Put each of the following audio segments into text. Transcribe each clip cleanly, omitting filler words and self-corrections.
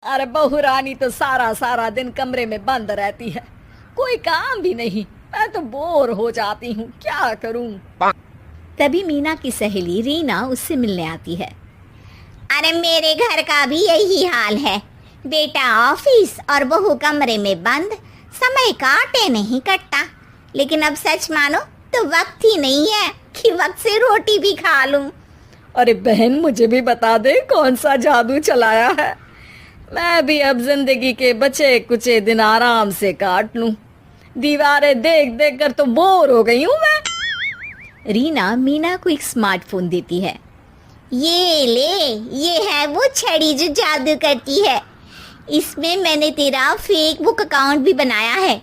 अरे बहू रानी तो सारा सारा दिन कमरे में बंद रहती है, कोई काम भी नहीं। मैं तो बोर हो जाती हूँ, क्या करूँ। तभी मीना की सहेली रीना उससे मिलने आती है। अरे मेरे घर का भी यही हाल है, बेटा ऑफिस और बहू कमरे में बंद, समय काटे नहीं कटता। लेकिन अब सच मानो तो वक्त ही नहीं है कि वक्त से रोटी भी खा लूं। अरे बहन, मुझे भी बता दे कौन सा जादू चलाया है। मैं भी अब जिंदगी के बचे कुचे दिन आराम से काट लूं। दीवारें देख देख कर तो बोर हो गई हूँ मैं। रीना मीना को एक स्मार्टफोन देती है। ये ले, ये है वो छड़ी जो जादू करती है। इसमें मैंने तेरा फेसबुक अकाउंट भी बनाया है,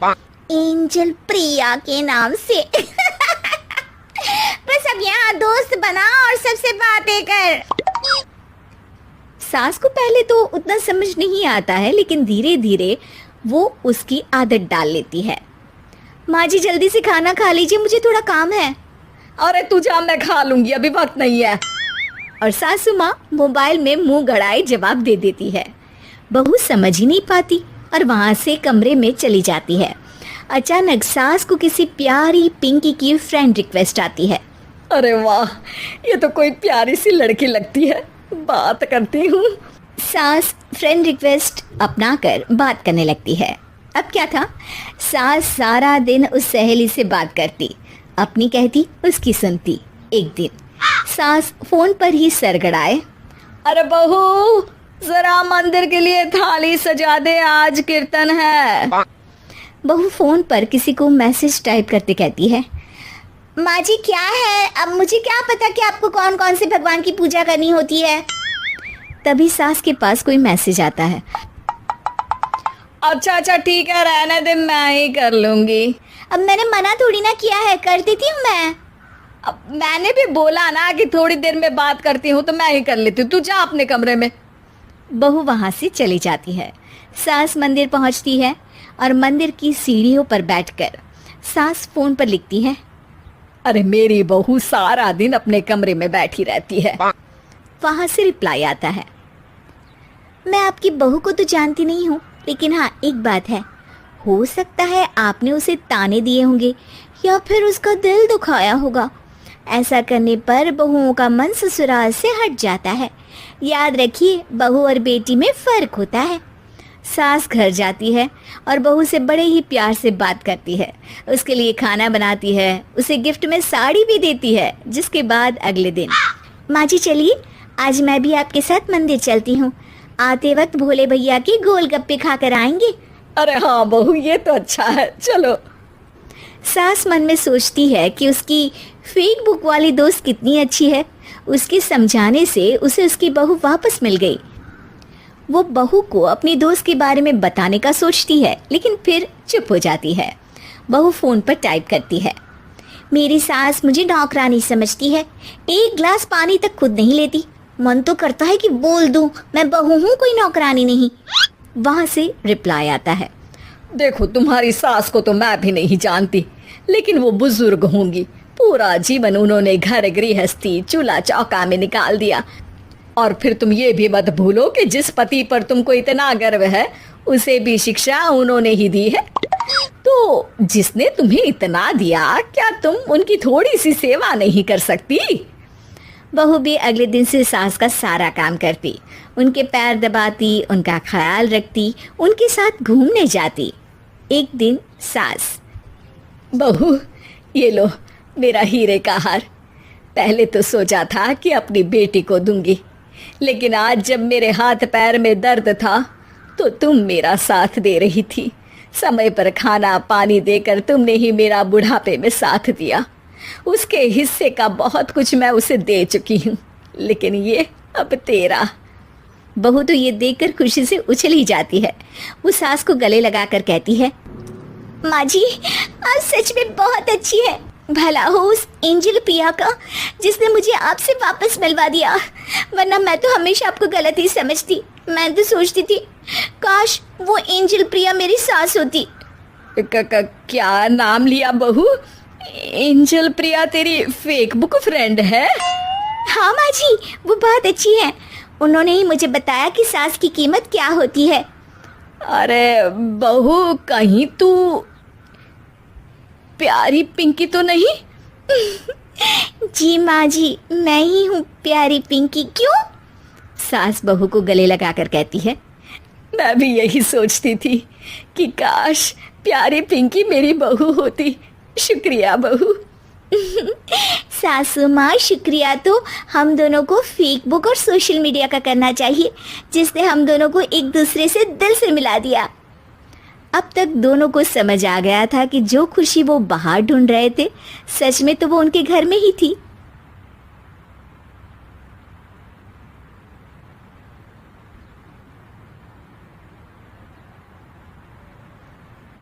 एंजल प्रिया के नाम से। बस अब यहाँ दोस्त बना और सबसे बातें कर। सास को पहले तो उतना समझ नहीं आता है, लेकिन धीरे धीरे वो उसकी आदत डाल लेती है। माँ जी जल्दी से खाना खा लीजिए, मुझे थोड़ा काम है। अरे तू जा, मैं खा लूंगी, अभी वक्त नहीं है। और सासू माँ मोबाइल में मुंह गड़ाए जवाब दे देती है। बहू समझ ही नहीं पाती और वहां से कमरे में चली जाती है। अचानक सास को किसी प्यारी पिंकी की फ्रेंड रिक्वेस्ट आती है। अरे वाह, ये तो कोई प्यारी सी लड़की लगती है, बात करती हूँ। सास फ्रेंड रिक्वेस्ट अपनाकर बात करने लगती है। अब क्या था, सास सारा दिन उस सहेली से बात करती, अपनी कहती उसकी सुनती। एक दिन सास फोन पर ही सरगड़ाए। अरे बहू, जरा मंदिर के लिए थाली सजा दे, आज कीर्तन है। बहू फोन पर किसी को मैसेज टाइप करते कहती है। माँ जी क्या है, अब मुझे क्या पता कि आपको कौन कौन से भगवान की पूजा करनी होती है। तभी सास के पास कोई मैसेज आता है। अच्छा अच्छा ठीक है, रहने दे, मैं ही कर लूंगी। अब मैंने मना थोड़ी ना किया है, कर देती हूँ मैं। अब मैंने भी बोला ना कि थोड़ी देर में बात करती हूँ, तो मैं ही कर लेती हूँ, तू जा अपने कमरे में। बहू वहां से चली जाती है। सास मंदिर पहुंचती है और मंदिर की सीढ़ियों पर बैठकर सास फोन पर लिखती है। अरे मेरी बहू सारा दिन अपने कमरे में बैठी रहती है। वहां से रिप्लाई आता है। मैं आपकी बहू को तो जानती नहीं हूँ, लेकिन हाँ एक बात है, हो सकता है आपने उसे ताने दिए होंगे या फिर उसका दिल दुखाया होगा। ऐसा करने पर बहुओं का मन ससुराल से हट जाता है। याद रखिए, बहू और बेटी में फर्क होता है। सास घर जाती है और बहू से बड़े ही प्यार से बात करती है, उसके लिए खाना बनाती है, उसे गिफ्ट में साड़ी भी देती है। जिसके बाद अगले दिन, माँ जी चलिए, आज मैं भी आपके साथ मंदिर चलती हूँ, आते वक्त भोले भैया के गोलगप्पे खाकर आएंगे। अरे हाँ बहू, ये तो अच्छा है, चलो। सास मन में सोचती है कि उसकी फेसबुक वाली दोस्त कितनी अच्छी है। उसके समझाने से उसे उसकी बहू वापस मिल गई। वो बहू को अपनी दोस्त के बारे में बताने का सोचती है, लेकिन फिर चुप हो जाती है। बहू फोन पर टाइप करती है। मेरी सास मुझे नौकरानी समझती है, एक गिलास पानी तक खुद नहीं लेती। मन तो करता है कि बोल दूं, मैं बहू हूँ, कोई नौकरानी नहीं। वहां से रिप्लाई आता है। देखो, तुम्हारी सास को तो मैं भी नहीं जानती, लेकिन वो बुजुर्ग होंगी। पूरा जीवन उन्होंने घर गृहस्थी चूल्हा चौका में निकाल दिया। और फिर तुम ये भी मत भूलो कि जिस पति पर तुमको इतना गर्व है, उसे भी शिक्षा उन्होंने ही दी है। तो जिसने तुम्हें इतना दिया, क्या तुम उनकी थोड़ी सी सेवा नहीं कर सकती? बहू भी अगले दिन से सास का सारा काम करती, उनके पैर दबाती, उनका ख्याल रखती, उनके साथ घूमने जाती। एक दिन सास, बहू ये लो मेरा हीरे का हार। पहले तो सोचा था कि अपनी बेटी को दूंगी, लेकिन आज जब मेरे हाथ पैर में दर्द था तो तुम मेरा साथ दे रही थी। समय पर खाना पानी देकर तुमने ही मेरा बुढ़ापे में साथ दिया। उसके हिस्से का बहुत कुछ मैं उसे दे चुकी हूँ, लेकिन ये अब तेरा। बहू तो ये देखकर खुशी से उछल ही जाती है। वो सास को गले लगाकर कहती है, माँ जी आज सच में बहुत अच्छी है। भला हो उस एंजल प्रिया का जिसने मुझे आपसे वापस मिलवा दिया, वरना मैं तो हमेशा आपको गलत ही समझती। मैं तो सोचती थी काश वो एंजल प्रिया मेरी सास होती। क्या नाम लिया बहू? एंजल प्रिया तेरी फेसबुक फ्रेंड है? हाँ माँ जी, वो बहुत अच्छी है। उन्होंने ही मुझे बताया कि सास की कीमत क्या होती है। अरे बहू, कहीं तू प्यारी पिंकी तो नहीं? जी माँ जी, मैं ही हूँ प्यारी पिंकी। क्यों? सास बहू को गले लगाकर कहती है। मैं भी यही सोचती थी कि काश प्यारी पिंकी मेरी बहू होती। शुक्रिया बहू। सासू माँ, शुक्रिया तो हम दोनों को फेसबुक और सोशल मीडिया का करना चाहिए, जिसने हम दोनों को एक दूसरे से दिल से मिला दिया। अब तक दोनों को समझ आ गया था कि जो खुशी वो बाहर ढूंढ रहे थे, सच में तो वो उनके घर में ही थी।